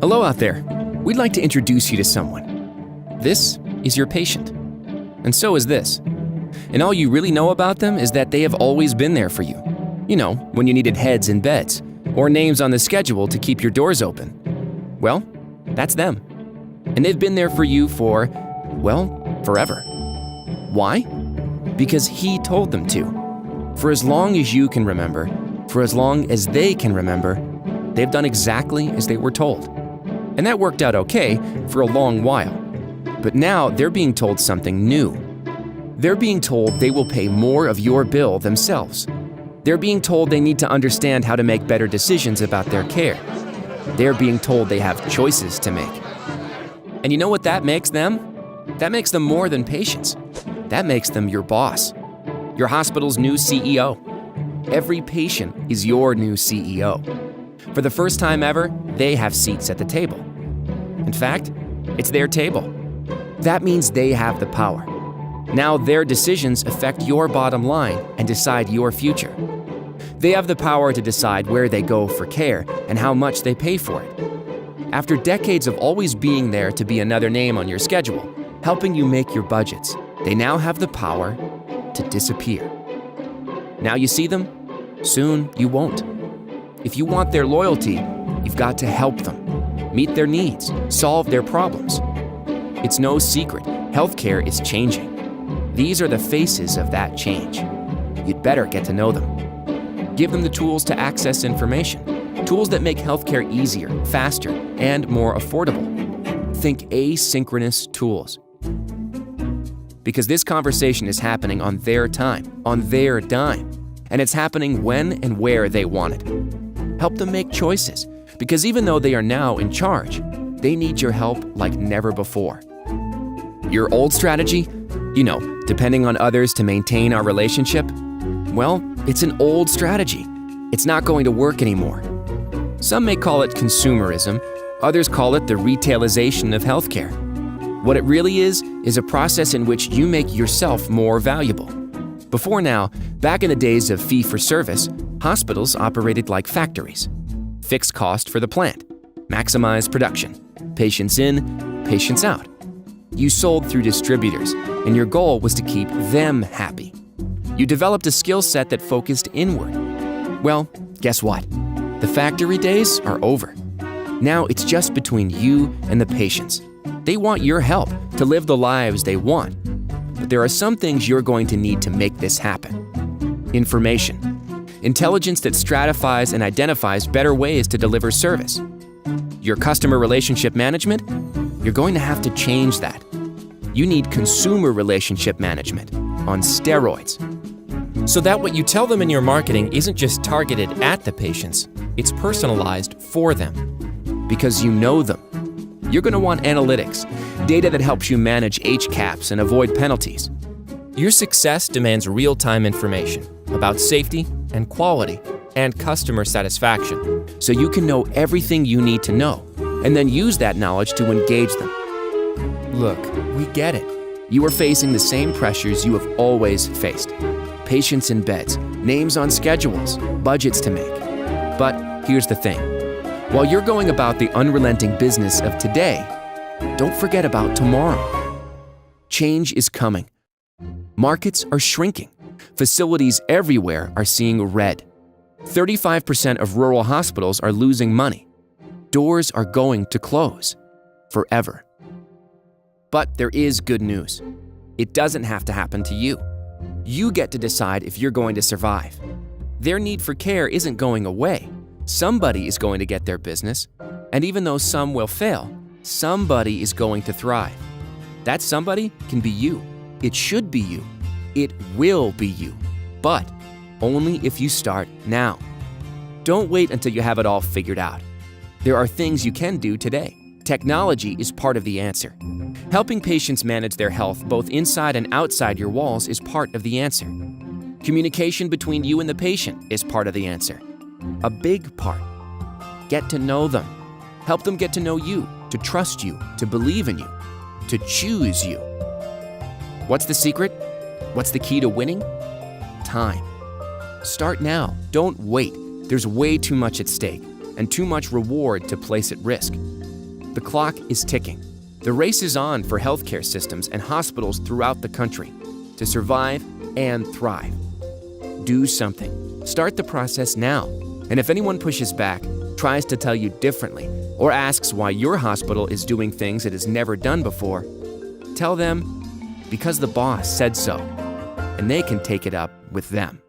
Hello out there. We'd like to introduce you to someone. This is your patient. And so is this. And all you really know about them is that they have always been there for you. You know, when you needed heads in beds, or names on the schedule to keep your doors open. Well, that's them. And they've been there for you for, well, forever. Why? Because he told them to. For as long as you can remember, for as long as they can remember, they've done exactly as they were told. And that worked out okay for a long while. But now they're being told something new. They're being told they will pay more of your bill themselves. They're being told they need to understand how to make better decisions about their care. They're being told they have choices to make. And you know what that makes them? That makes them more than patients. That makes them your boss, your hospital's new CEO. Every patient is your new CEO. For the first time ever, they have seats at the table. In fact, it's their table. That means they have the power. Now their decisions affect your bottom line and decide your future. They have the power to decide where they go for care and how much they pay for it. After decades of always being there to be another name on your schedule, helping you make your budgets, they now have the power to disappear. Now you see them, soon you won't. If you want their loyalty, you've got to help them, meet their needs, solve their problems. It's no secret, healthcare is changing. These are the faces of that change. You'd better get to know them. Give them the tools to access information, tools that make healthcare easier, faster, and more affordable. Think asynchronous tools. Because this conversation is happening on their time, on their dime, and it's happening when and where they want it. Help them make choices, because even though they are now in charge, they need your help like never before. Your old strategy? You know, depending on others to maintain our relationship? Well, it's an old strategy. It's not going to work anymore. Some may call it consumerism, others call it the retailization of healthcare. What it really is a process in which you make yourself more valuable. Before now, back in the days of fee-for-service, hospitals operated like factories. Fixed cost for the plant, maximize production, patients in, patients out. You sold through distributors, and your goal was to keep them happy. You developed a skill set that focused inward. Well, guess what? The factory days are over. Now it's just between you and the patients. They want your help to live the lives they want. But there are some things you're going to need to make this happen. Information. Intelligence that stratifies and identifies better ways to deliver service. Your customer relationship management? You're going to have to change that. You need consumer relationship management on steroids. So that what you tell them in your marketing isn't just targeted at the patients, it's personalized for them. Because you know them. You're going to want analytics, data that helps you manage HCAHPS and avoid penalties. Your success demands real-time information about safety and quality and customer satisfaction, so you can know everything you need to know, and then use that knowledge to engage them. Look, we get it. You are facing the same pressures you have always faced. Patients in beds, names on schedules, budgets to make. But here's the thing. While you're going about the unrelenting business of today, don't forget about tomorrow. Change is coming. Markets are shrinking. Facilities everywhere are seeing red. 35% of rural hospitals are losing money. Doors are going to close. Forever. But there is good news. It doesn't have to happen to you. You get to decide if you're going to survive. Their need for care isn't going away. Somebody is going to get their business, and even though some will fail, somebody is going to thrive. That somebody can be you. It should be you. It will be you. But only if you start now. Don't wait until you have it all figured out. There are things you can do today. Technology is part of the answer. Helping patients manage their health both inside and outside your walls is part of the answer. Communication between you and the patient is part of the answer. A big part. Get to know them. Help them get to know you, to trust you, to believe in you, to choose you. What's the secret? What's the key to winning? Time. Start now. Don't wait. There's way too much at stake and too much reward to place at risk. The clock is ticking. The race is on for healthcare systems and hospitals throughout the country to survive and thrive. Do something. Start the process now. And if anyone pushes back, tries to tell you differently, or asks why your hospital is doing things it has never done before, tell them because the boss said so, and they can take it up with them.